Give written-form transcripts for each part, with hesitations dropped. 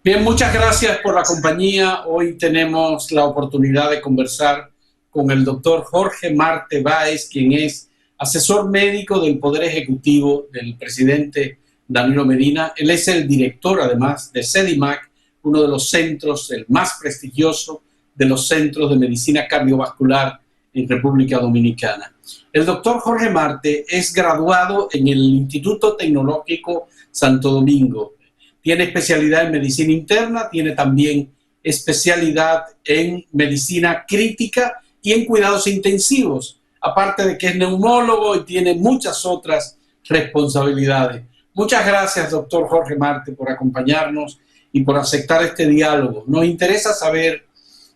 Bien, muchas gracias por la compañía. Hoy tenemos la oportunidad de conversar con el doctor Jorge Marte Báez, quien es asesor médico del Poder Ejecutivo del presidente Danilo Medina. Él es el director, además, de CEDIMAC, uno de los centros, el más prestigioso de los centros de medicina cardiovascular en República Dominicana. El doctor Jorge Marte es graduado en el Instituto Tecnológico Santo Domingo. Tiene especialidad en medicina interna, tiene también especialidad en medicina crítica y en cuidados intensivos, aparte de que es neumólogo y tiene muchas otras responsabilidades. Muchas gracias, doctor Jorge Marte, por acompañarnos y por aceptar este diálogo. Nos interesa saber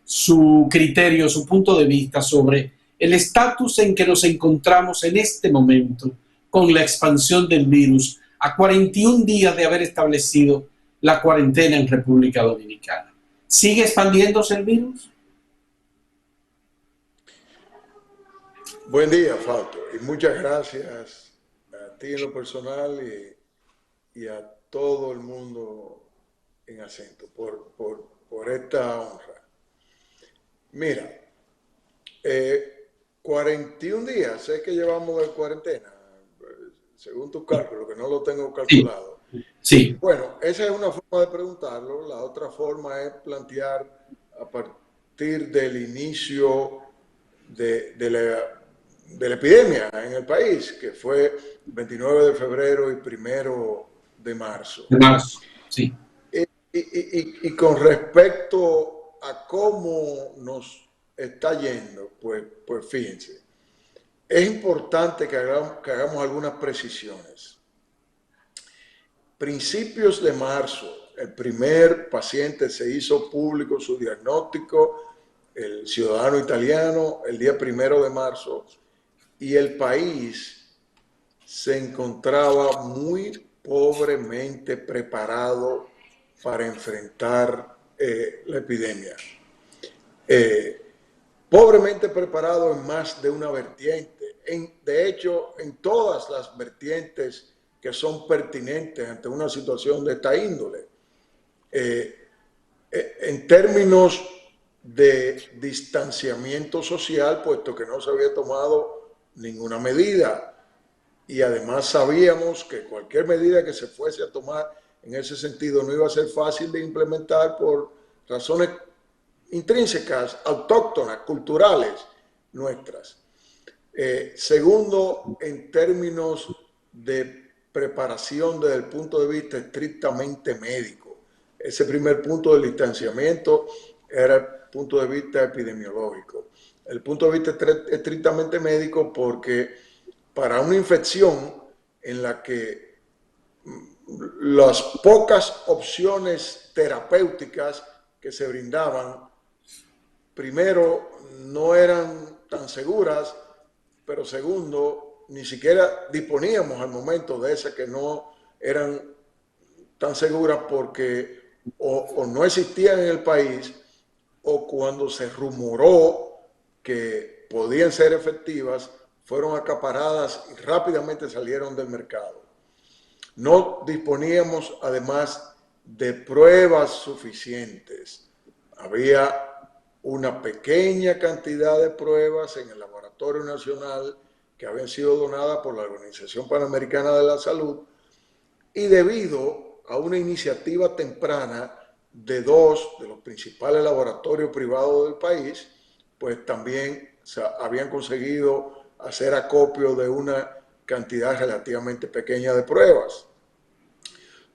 su criterio, su punto de vista sobre el estatus en que nos encontramos en este momento con la expansión del virus a 41 días de haber establecido la cuarentena en República Dominicana. ¿Sigue expandiéndose el virus? Buen día, Fausto, y muchas gracias a ti en lo personal y a todo el mundo en Acento por esta honra. Mira, 41 días es que llevamos de cuarentena, según tu cálculo, que no lo tengo calculado. Sí. Bueno, esa es una forma de preguntarlo. La otra forma es plantear a partir del inicio de la epidemia en el país, que fue 29 de febrero y 1 de marzo. De marzo, sí. Y con respecto a cómo nos está yendo, pues fíjense, es importante que hagamos algunas precisiones. Principios de marzo, el primer paciente se hizo público su diagnóstico, el ciudadano italiano, el día 1 de marzo, y el país se encontraba muy pobremente preparado para enfrentar la epidemia. Pobremente preparado en más de una vertiente. De hecho, en todas las vertientes que son pertinentes ante una situación de esta índole. En términos de distanciamiento social, puesto que no se había tomado ninguna medida, y además sabíamos que cualquier medida que se fuese a tomar en ese sentido no iba a ser fácil de implementar por razones intrínsecas, autóctonas, culturales nuestras. Segundo, en términos de preparación desde el punto de vista estrictamente médico. Ese primer punto del distanciamiento era el punto de vista epidemiológico. El punto de vista estrictamente médico porque para una infección en la que las pocas opciones terapéuticas que se brindaban, primero, no eran tan seguras, pero segundo, ni siquiera disponíamos al momento de esas que no eran tan seguras porque o no existían en el país o cuando se rumoró que podían ser efectivas, fueron acaparadas y rápidamente salieron del mercado. No disponíamos además de pruebas suficientes. Había una pequeña cantidad de pruebas en el Laboratorio Nacional que habían sido donadas por la Organización Panamericana de la Salud y debido a una iniciativa temprana de dos de los principales laboratorios privados del país, pues también habían conseguido hacer acopio de una cantidad relativamente pequeña de pruebas.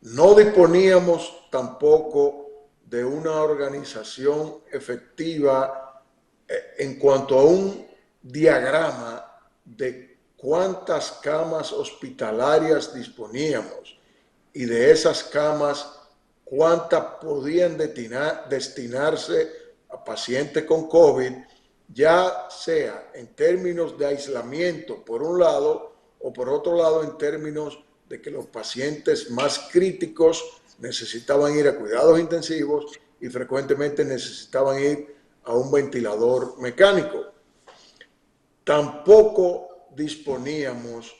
No disponíamos tampoco de una organización efectiva en cuanto a un diagrama de cuántas camas hospitalarias disponíamos y de esas camas cuántas podían destinarse a pacientes con COVID, ya sea en términos de aislamiento por un lado o por otro lado en términos de que los pacientes más críticos necesitaban ir a cuidados intensivos y frecuentemente necesitaban ir a un ventilador mecánico. Tampoco disponíamos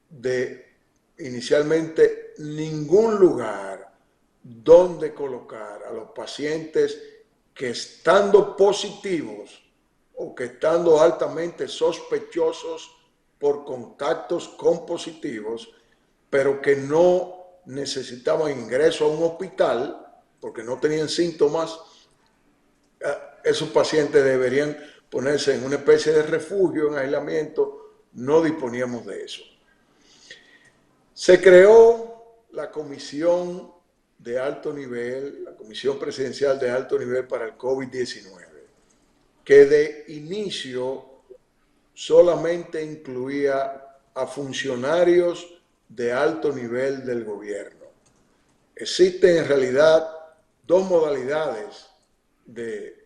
de inicialmente ningún lugar donde colocar a los pacientes que estando positivos o que estando altamente sospechosos por contactos con positivos, pero que no necesitaban ingreso a un hospital porque no tenían síntomas, esos pacientes deberían ponerse en una especie de refugio, en aislamiento. No disponíamos de eso. Se creó la comisión de alto nivel, la comisión presidencial de alto nivel para el COVID-19, que de inicio solamente incluía a funcionarios de alto nivel del gobierno. Existen en realidad dos modalidades de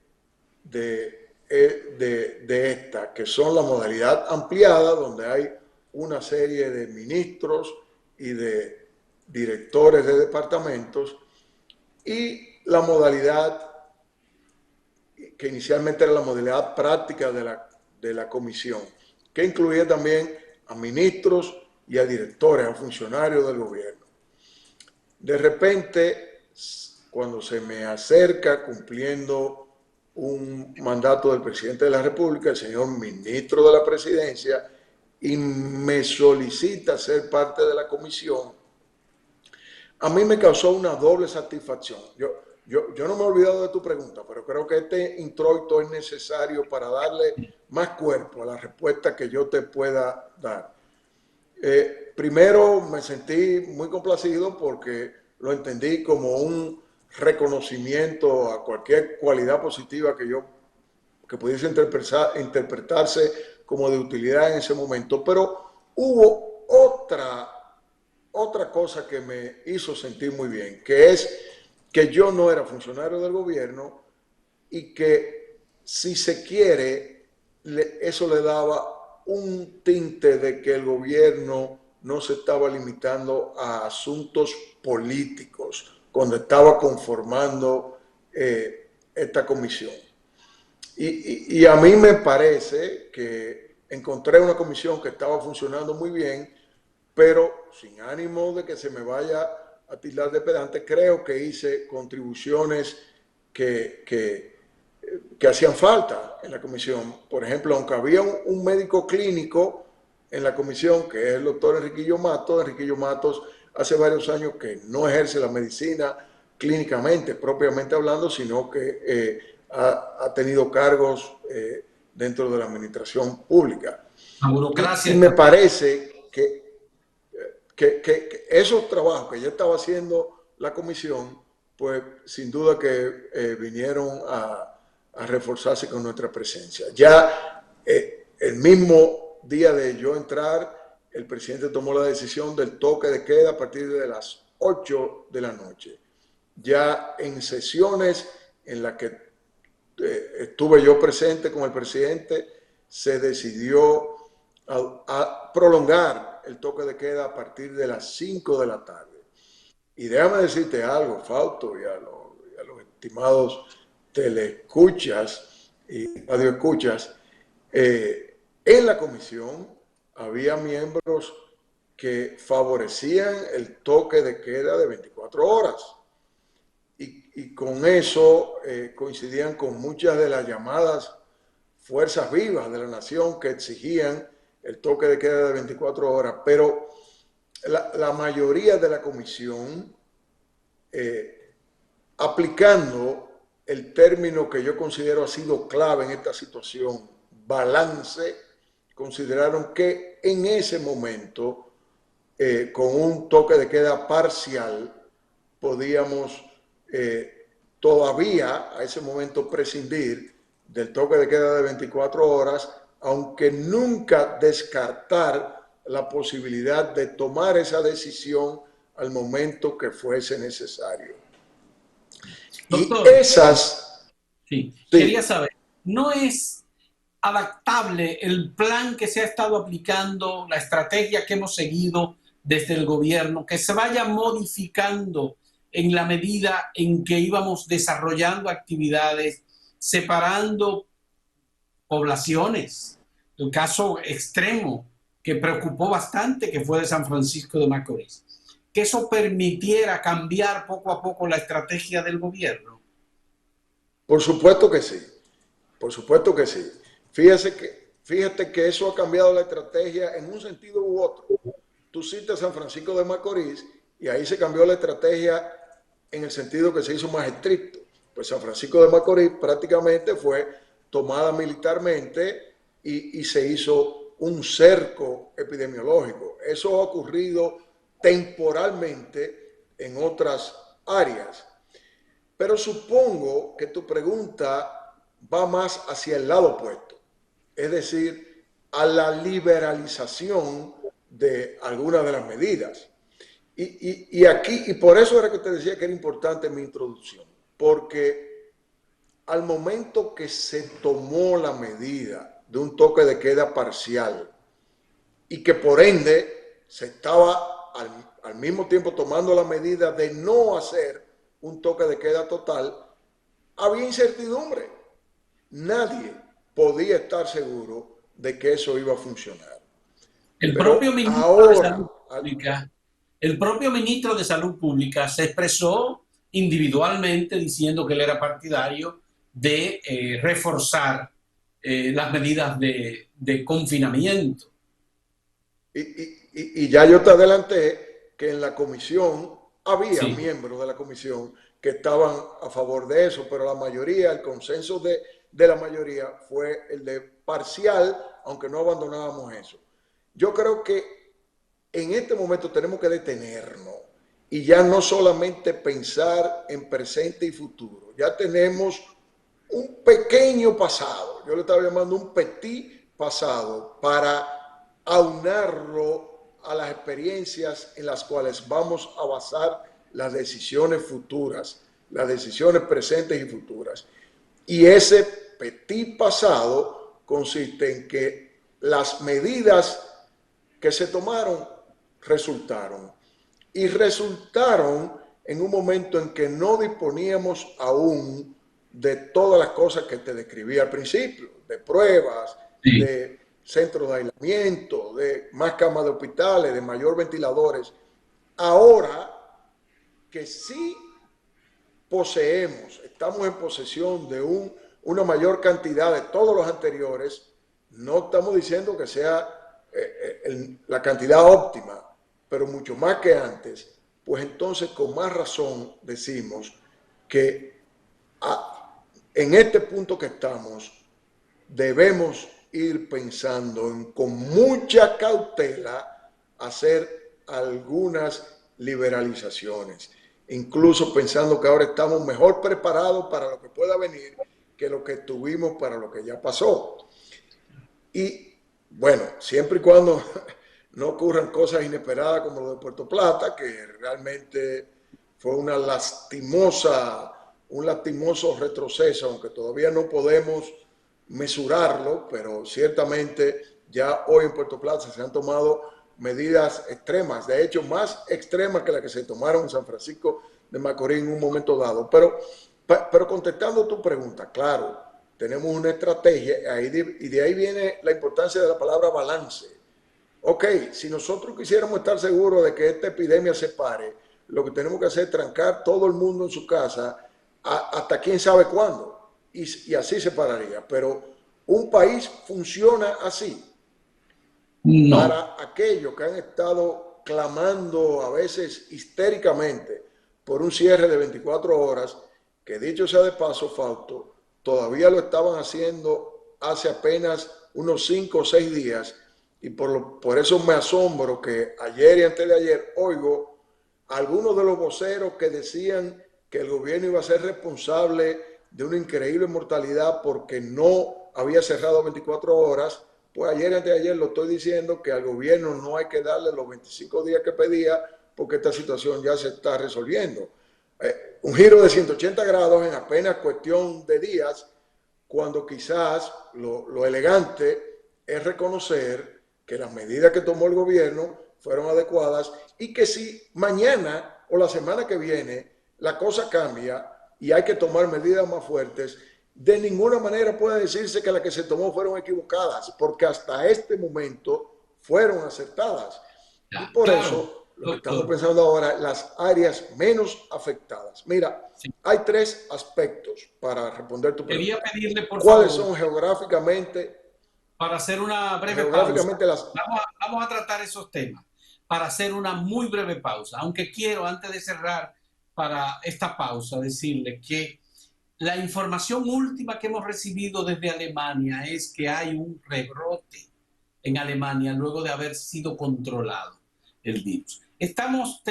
esta, que son la modalidad ampliada, donde hay una serie de ministros y de directores de departamentos, y la modalidad que inicialmente era la modalidad práctica de la comisión, que incluía también a ministros y a directores, a funcionarios del gobierno. De repente, cuando se me acerca cumpliendo un mandato del presidente de la República, el señor ministro de la Presidencia, y me solicita ser parte de la comisión, a mí me causó una doble satisfacción. Yo no me he olvidado de tu pregunta, pero creo que este introito es necesario para darle más cuerpo a la respuesta que yo te pueda dar. Primero, me sentí muy complacido porque lo entendí como un reconocimiento a cualquier cualidad positiva que pudiese interpretarse como de utilidad en ese momento. Pero hubo otra cosa que me hizo sentir muy bien, que es que yo no era funcionario del gobierno y que, si se quiere, eso le daba un tinte de que el gobierno no se estaba limitando a asuntos políticos cuando estaba conformando esta comisión. Y a mí me parece que encontré una comisión que estaba funcionando muy bien, pero sin ánimo de que se me vaya a tildar de pedante, creo que hice contribuciones que hacían falta en la comisión. Por ejemplo, aunque había un médico clínico en la comisión, que es el doctor Enriquillo Matos hace varios años que no ejerce la medicina clínicamente, propiamente hablando, sino que ha tenido cargos dentro de la administración pública. La burocracia. Y me parece que esos trabajos que ya estaba haciendo la comisión, pues sin duda que vinieron a reforzarse con nuestra presencia. Ya el mismo día de yo entrar, el presidente tomó la decisión del toque de queda a partir de las 8 de la noche. Ya en sesiones en las que estuve yo presente con el presidente, se decidió a prolongar el toque de queda a partir de las 5 de la tarde. Y déjame decirte algo, Fausto, y a los estimados teleescuchas y radioescuchas, en la comisión había miembros que favorecían el toque de queda de 24 horas. Y con eso coincidían con muchas de las llamadas fuerzas vivas de la nación que exigían el toque de queda de 24 horas, pero la mayoría de la comisión, aplicando el término que yo considero ha sido clave en esta situación, balance, consideraron que en ese momento, con un toque de queda parcial, podíamos todavía a ese momento prescindir del toque de queda de 24 horas, aunque nunca descartar la posibilidad de tomar esa decisión al momento que fuese necesario. Doctor, y esas... sí, Sí. quería saber, ¿no es adaptable el plan que se ha estado aplicando, la estrategia que hemos seguido desde el gobierno, que se vaya modificando en la medida en que íbamos desarrollando actividades, separando poblaciones? El caso extremo que preocupó bastante, que fue de San Francisco de Macorís, que eso permitiera cambiar poco a poco la estrategia del gobierno. Por supuesto que sí, por supuesto que sí. Fíjate que eso ha cambiado la estrategia en un sentido u otro. Tú citas San Francisco de Macorís y ahí se cambió la estrategia en el sentido que se hizo más estricto. Pues San Francisco de Macorís prácticamente fue tomada militarmente y se hizo un cerco epidemiológico. Eso ha ocurrido temporalmente en otras áreas. Pero supongo que tu pregunta va más hacia el lado opuesto, es decir, a la liberalización de algunas de las medidas. Y por eso era que te decía que era importante mi introducción, porque al momento que se tomó la medida de un toque de queda parcial y que por ende se estaba al mismo tiempo tomando la medida de no hacer un toque de queda total, había incertidumbre. Nadie podía estar seguro de que eso iba a funcionar. El propio Pero ministro de ahora, Salud Pública, el propio ministro de Salud Pública se expresó individualmente diciendo que él era partidario de reforzar las medidas de confinamiento. y ya yo te adelanté que en la comisión había Sí. miembros de la comisión que estaban a favor de eso, pero la mayoría, el consenso de la mayoría fue el de parcial, aunque no abandonábamos eso. Yo creo que en este momento tenemos que detenernos y ya no solamente pensar en presente y futuro. Ya tenemos un pequeño pasado, yo le estaba llamando un petit pasado, para aunarlo a las experiencias en las cuales vamos a basar las decisiones futuras, las decisiones presentes y futuras. Y ese petit pasado consiste en que las medidas que se tomaron resultaron. Y resultaron en un momento en que no disponíamos aún de todas las cosas que te describí al principio, de pruebas, Sí. de centros de aislamiento, de más camas de hospitales, de mayor ventiladores. Ahora que sí poseemos, estamos en posesión de una mayor cantidad de todos los anteriores, no estamos diciendo que sea la cantidad óptima, pero mucho más que antes, pues entonces con más razón decimos que en este punto que estamos debemos ir pensando en con mucha cautela hacer algunas liberalizaciones, incluso pensando que ahora estamos mejor preparados para lo que pueda venir que lo que tuvimos para lo que ya pasó. Y bueno, siempre y cuando no ocurran cosas inesperadas como lo de Puerto Plata, que realmente fue un lastimoso retroceso, aunque todavía no podemos mesurarlo, pero ciertamente ya hoy en Puerto Plata se han tomado medidas extremas, de hecho más extremas que las que se tomaron en San Francisco de Macorís en un momento dado. Pero contestando tu pregunta, claro, tenemos una estrategia y de ahí viene la importancia de la palabra balance. Ok, si nosotros quisiéramos estar seguros de que esta epidemia se pare, lo que tenemos que hacer es trancar todo el mundo en su casa hasta quién sabe cuándo. Y así se pararía. Pero un país funciona así. No. Para aquellos que han estado clamando a veces histéricamente por un cierre de 24 horas, que dicho sea de paso, Fausto, todavía lo estaban haciendo hace apenas unos 5 o 6 días, y por eso me asombro que ayer y antes de ayer oigo a algunos de los voceros que decían que el gobierno iba a ser responsable de una increíble mortalidad porque no había cerrado 24 horas. Pues ayer y antes de ayer lo estoy diciendo que al gobierno no hay que darle los 25 días que pedía porque esta situación ya se está resolviendo. Un giro de 180 grados en apenas cuestión de días, cuando quizás lo elegante es reconocer que las medidas que tomó el gobierno fueron adecuadas y que si mañana o la semana que viene la cosa cambia y hay que tomar medidas más fuertes, de ninguna manera puede decirse que las que se tomó fueron equivocadas, porque hasta este momento fueron acertadas. Y por Claro, eso lo que estamos doctor. pensando ahora, las áreas menos afectadas. Mira, Sí. hay tres aspectos para responder tu Quería pregunta. pedirle, por ¿Cuáles favor, son para hacer una breve pausa. geográficamente las... Vamos a tratar esos temas para hacer una muy breve pausa, aunque quiero, antes de cerrar para esta pausa, decirle que la información última que hemos recibido desde Alemania es que hay un rebrote en Alemania luego de haber sido controlado el virus. Estamos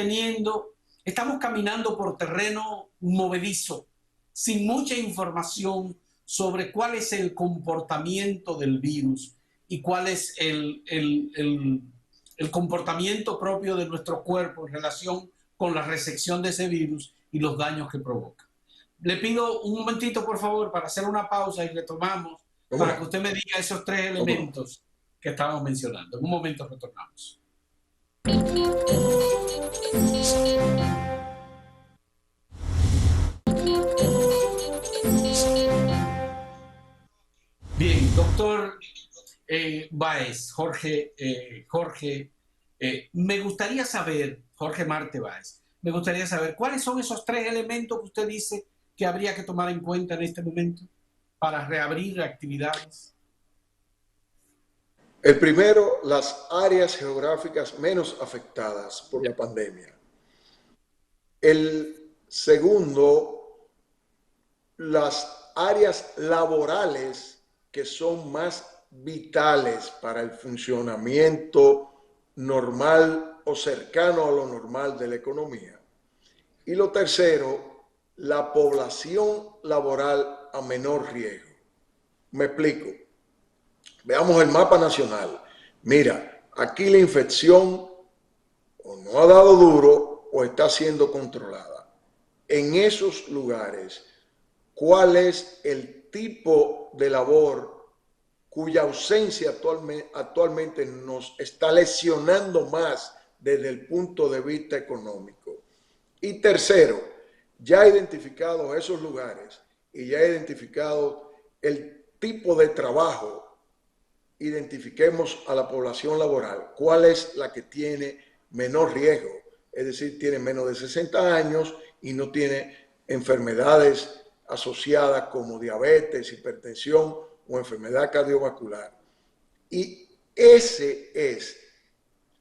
caminando por terreno movedizo, sin mucha información sobre cuál es el comportamiento del virus y cuál es el comportamiento propio de nuestro cuerpo en relación con la recepción de ese virus y los daños que provoca. Le pido un momentito, por favor, para hacer una pausa y retomamos ¿Cómo para no? que usted me diga esos tres ¿Cómo no? elementos que estábamos mencionando. En un momento retornamos. Bien, doctor Báez, Jorge, me gustaría saber, Jorge Marte Báez, me gustaría saber cuáles son esos tres elementos que usted dice que habría que tomar en cuenta en este momento para reabrir actividades. El primero, las áreas geográficas menos afectadas por la pandemia. El segundo, las áreas laborales que son más vitales para el funcionamiento normal o cercano a lo normal de la economía. Y lo tercero, la población laboral a menor riesgo. Me explico. Veamos el mapa nacional. Mira, aquí la infección o no ha dado duro o está siendo controlada. En esos lugares, ¿cuál es el tipo de labor cuya ausencia actualmente nos está lesionando más desde el punto de vista económico? Y tercero, ya identificados esos lugares y ya identificado el tipo de trabajo, identifiquemos a la población laboral, cuál es la que tiene menor riesgo, es decir, tiene menos de 60 años y no tiene enfermedades asociadas como diabetes, hipertensión o enfermedad cardiovascular. Y ese es,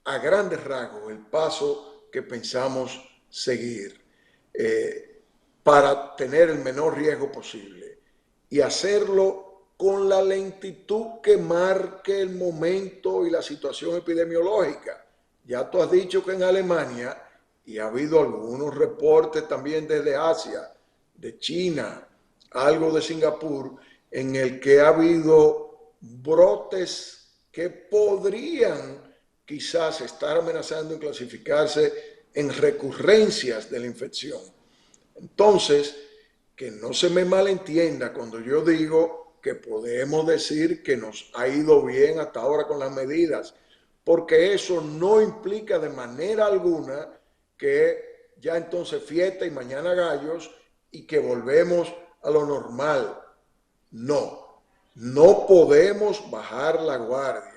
a grandes rasgos, el paso que pensamos seguir para tener el menor riesgo posible y hacerlo con la lentitud que marque el momento y la situación epidemiológica. Ya tú has dicho que en Alemania, y ha habido algunos reportes también desde Asia, de China, algo de Singapur, en el que ha habido brotes que podrían quizás estar amenazando en clasificarse en recurrencias de la infección. Entonces, que no se me malentienda cuando yo digo que podemos decir que nos ha ido bien hasta ahora con las medidas, porque eso no implica de manera alguna que ya entonces fiesta y mañana gallos y que volvemos a lo normal. No, no podemos bajar la guardia.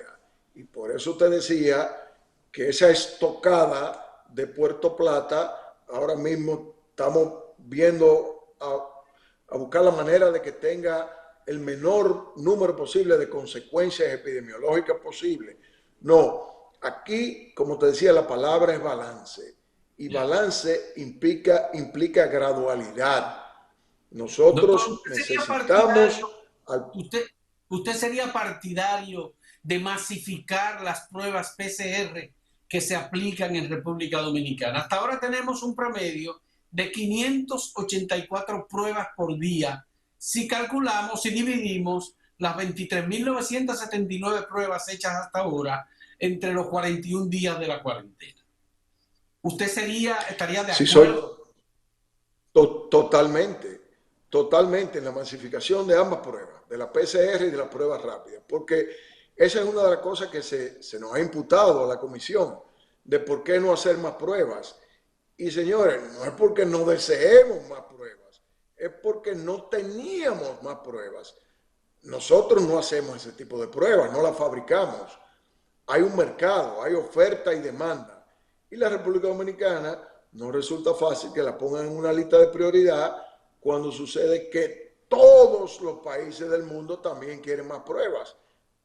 Y por eso te decía que esa estocada de Puerto Plata, ahora mismo estamos viendo a buscar la manera de que tenga el menor número posible de consecuencias epidemiológicas posible. No, aquí, como te decía, la palabra es balance. Y balance implica gradualidad. Doctor, Nosotros necesitamos al... usted, usted sería partidario de masificar las pruebas PCR que se aplican en República Dominicana. Hasta ahora tenemos un promedio de 584 pruebas por día. Si calculamos, si dividimos las 23.979 pruebas hechas hasta ahora entre los 41 días de la cuarentena. ¿Usted estaría de Si soy acuerdo? totalmente, totalmente en la masificación de ambas pruebas, de la PCR y de las pruebas rápidas, porque esa es una de las cosas que se nos ha imputado a la comisión, de por qué no hacer más pruebas. Y señores, no es porque no deseemos más pruebas, es porque no teníamos más pruebas. Nosotros no hacemos ese tipo de pruebas, no las fabricamos. hay un mercado, hay oferta y demanda. Y la República Dominicana no resulta fácil que la pongan en una lista de prioridad cuando sucede que todos los países del mundo también quieren más pruebas,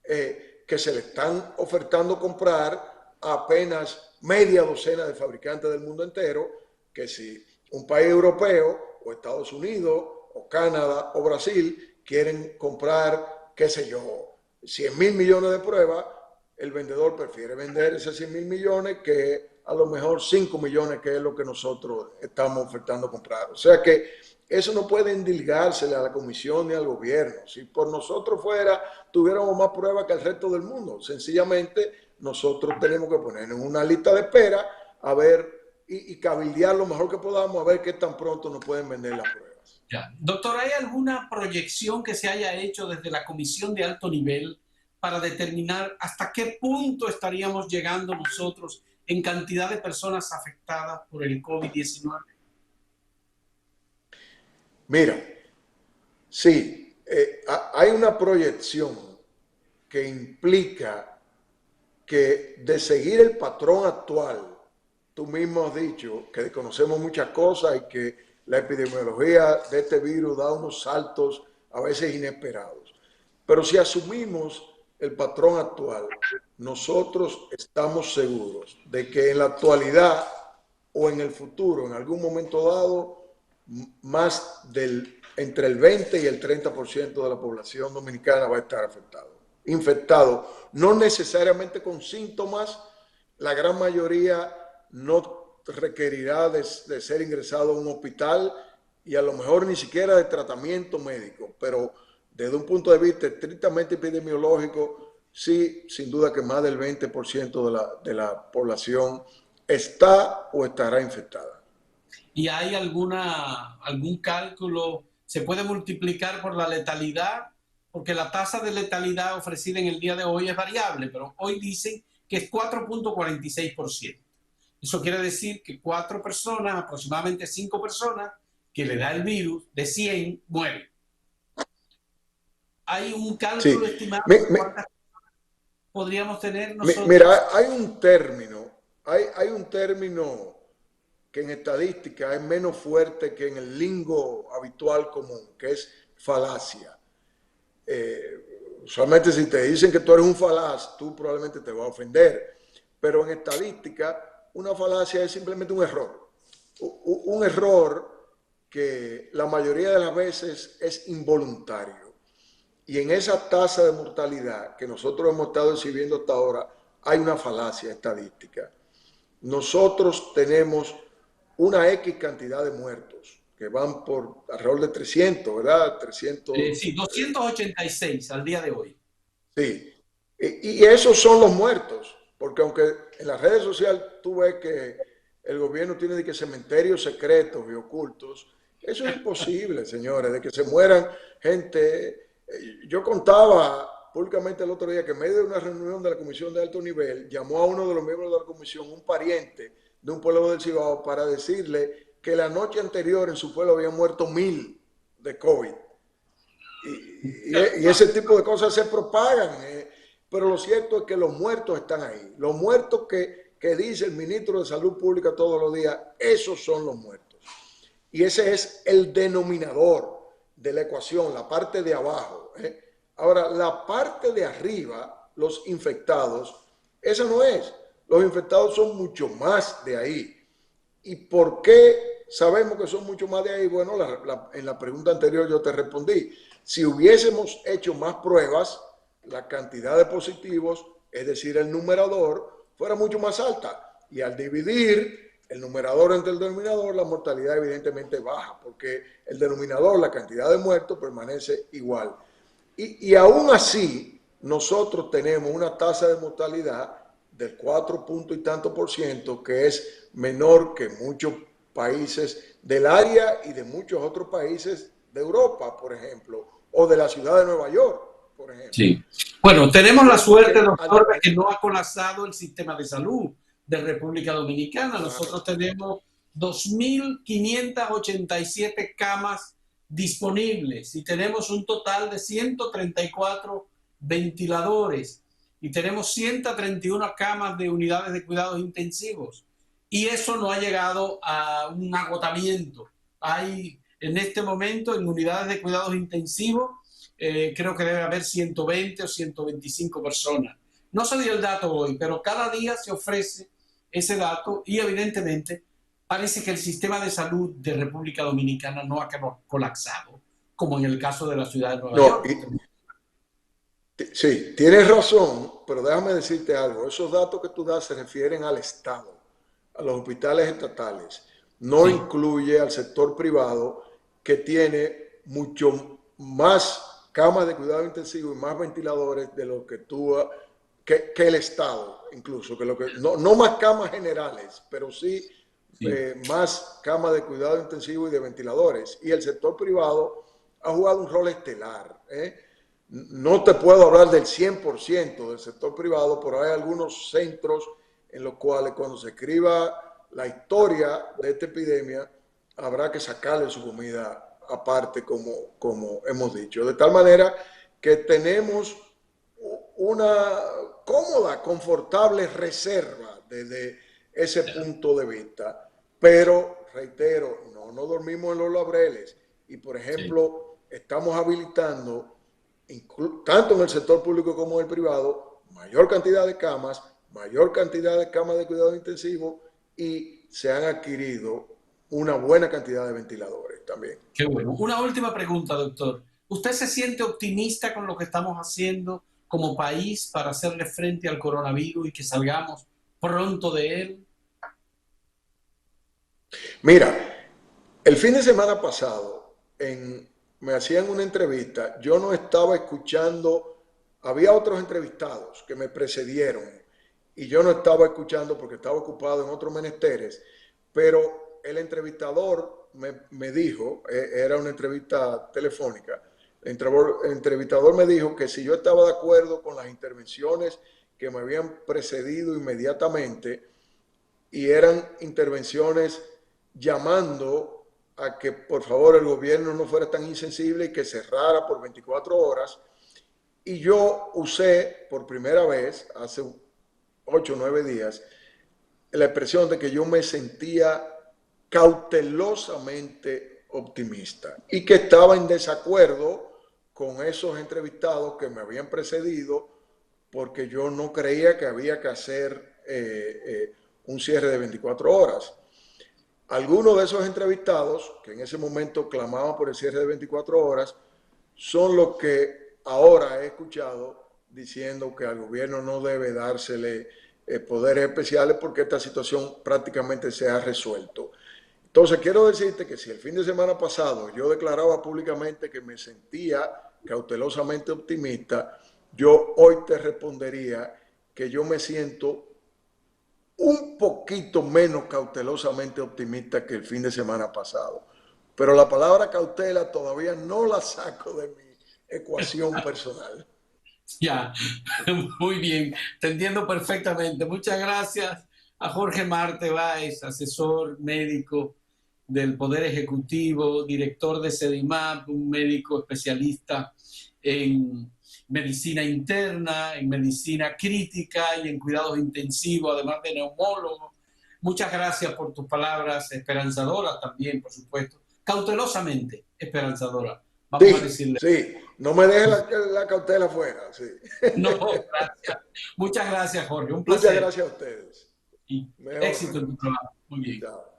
que se le están ofertando comprar a apenas media docena de fabricantes del mundo entero, que si un país europeo o Estados Unidos o Canadá o Brasil quieren comprar, qué sé yo, 100.000 millones de pruebas, el vendedor prefiere vender esos 100.000 millones que a lo mejor 5 millones, que es lo que nosotros estamos ofertando comprar. O sea que eso no puede endilgársele a la comisión ni al gobierno. Si por nosotros fuera, tuviéramos más pruebas que el resto del mundo. Sencillamente nosotros tenemos que ponernos en una lista de espera a ver y cabildear lo mejor que podamos a ver qué tan pronto nos pueden vender las pruebas. Ya. Doctor, ¿hay alguna proyección que se haya hecho desde la comisión de alto nivel para determinar hasta qué punto estaríamos llegando nosotros en cantidad de personas afectadas por el COVID-19? Mira, sí, hay una proyección que implica que de seguir el patrón actual, tú mismo has dicho que conocemos muchas cosas y que la epidemiología de este virus da unos saltos a veces inesperados. Pero si asumimos el patrón actual, nosotros estamos seguros de que en la actualidad o en el futuro, en algún momento dado, más entre el 20 y el 30% de la población dominicana va a estar infectado, no necesariamente con síntomas, la gran mayoría no requerirá de ser ingresado a un hospital y a lo mejor ni siquiera de tratamiento médico, pero desde un punto de vista estrictamente epidemiológico, sí, sin duda que más del 20% de la población está o estará infectada. ¿Y hay algún cálculo? ¿Se puede multiplicar por la letalidad? Porque la tasa de letalidad ofrecida en el día de hoy es variable, pero hoy dicen que es 4.46%. Eso quiere decir que 4 personas, aproximadamente 5 personas, que le da el virus, de 100 mueren. ¿Hay un cálculo Sí, estimado me, de me, cuántas podríamos tener nosotros? mira, hay un término que en estadística es menos fuerte que en el lingo habitual común, que es falacia. Usualmente si te dicen que tú eres un falaz, tú probablemente te vas a ofender, pero en estadística una falacia es simplemente un error. Un error que la mayoría de las veces es involuntario. Y en esa tasa de mortalidad que nosotros hemos estado exhibiendo hasta ahora, hay una falacia estadística. Nosotros tenemos una X cantidad de muertos que van por alrededor de 300, ¿verdad? 300. Sí, 286 al día de hoy. Sí. Y esos son los muertos, porque aunque en las redes sociales tú ves que el gobierno tiene de que cementerios secretos y ocultos, eso es imposible, señores, de que se mueran gente. Yo contaba públicamente el otro día que en medio de una reunión de la comisión de alto nivel, llamó a uno de los miembros de la comisión, un pariente de un pueblo del Cibao, para decirle que la noche anterior en su pueblo habían muerto 1.000 de COVID. Y ese tipo de cosas se propagan, pero lo cierto es que los muertos están ahí. Los muertos que dice el ministro de Salud Pública todos los días, esos son los muertos. Y ese es el denominador de la ecuación, la parte de abajo. Ahora, la parte de arriba, los infectados, esa no es. Los infectados son mucho más de ahí. ¿Y por qué sabemos que son mucho más de ahí? Bueno, en la pregunta anterior yo te respondí. Si hubiésemos hecho más pruebas, la cantidad de positivos, es decir, el numerador, fuera mucho más alta. Y al dividir el numerador entre el denominador, la mortalidad evidentemente baja, porque el denominador, la cantidad de muertos, permanece igual. Y aún así, nosotros tenemos una tasa de mortalidad del 4 punto y tanto por ciento, que es menor que muchos países del área y de muchos otros países de Europa, por ejemplo, o de la ciudad de Nueva York, por ejemplo. Sí. Bueno, tenemos la suerte, Que, doctor, de que no ha colapsado el sistema de salud de República Dominicana. Nosotros tenemos 2.587 camas disponibles y tenemos un total de 134 ventiladores. y tenemos 131 camas de unidades de cuidados intensivos. Y eso no ha llegado a un agotamiento. Hay en este momento en unidades de cuidados intensivos, creo que debe haber 120 o 125 personas. No se dio el dato hoy, pero cada día se ofrece ese dato y evidentemente parece que el sistema de salud de República Dominicana no ha colapsado, como en el caso de la ciudad de Nueva No, York. sí, tienes razón, pero déjame decirte algo. Esos datos que tú das se refieren al Estado, a los hospitales estatales. No Sí. incluye al sector privado, que tiene mucho más camas de cuidado intensivo y más ventiladores de lo que tú, que el Estado, incluso, que lo que no más camas generales, pero sí, Sí. más camas de cuidado intensivo y de ventiladores. Y el sector privado ha jugado un rol estelar. No te puedo hablar del 100% del sector privado, pero hay algunos centros en los cuales cuando se escriba la historia de esta epidemia, habrá que sacarle su comida aparte, como hemos dicho. De tal manera que tenemos una cómoda, confortable reserva desde ese punto de vista. Pero, reitero, no dormimos en los laureles. Y, por Sí. ejemplo, estamos habilitando, tanto en el sector público como en el privado, mayor cantidad de camas de cuidado intensivo, y se han adquirido una buena cantidad de ventiladores también. Qué bueno. Una última pregunta, doctor. ¿Usted se siente optimista con lo que estamos haciendo como país para hacerle frente al coronavirus y que salgamos pronto de él? Mira, el fin de semana pasado me hacían una entrevista, yo no estaba escuchando, había otros entrevistados que me precedieron y yo no estaba escuchando porque estaba ocupado en otros menesteres, pero el entrevistador me dijo, era una entrevista telefónica, el entrevistador me dijo que si yo estaba de acuerdo con las intervenciones que me habían precedido inmediatamente, y eran intervenciones llamando a que por favor el gobierno no fuera tan insensible y que cerrara por 24 horas. Y yo usé por primera vez, hace 8 o 9 días, la expresión de que yo me sentía cautelosamente optimista y que estaba en desacuerdo con esos entrevistados que me habían precedido, porque yo no creía que había que hacer un cierre de 24 horas. Algunos de esos entrevistados, que en ese momento clamaban por el cierre de 24 horas, son los que ahora he escuchado diciendo que al gobierno no debe dársele poderes especiales porque esta situación prácticamente se ha resuelto. Entonces, quiero decirte que si el fin de semana pasado yo declaraba públicamente que me sentía cautelosamente optimista, yo hoy te respondería que yo me siento un poquito menos cautelosamente optimista que el fin de semana pasado. Pero la palabra cautela todavía no la saco de mi ecuación personal. Ya, muy bien, te entiendo perfectamente. Muchas gracias a Jorge Marte Báez, asesor médico del Poder Ejecutivo, director de CEDIMAP, un médico especialista en medicina interna, en medicina crítica y en cuidados intensivos, además de neumólogo. Muchas gracias por tus palabras esperanzadoras también, por supuesto, cautelosamente esperanzadoras. Vamos a Sí, decirle. sí, no me dejes la cautela fuera. Sí. No, gracias. Muchas gracias, Jorge. Un Muchas placer. gracias a ustedes. Y Me éxito honra. en tu trabajo. Muy bien. Chao.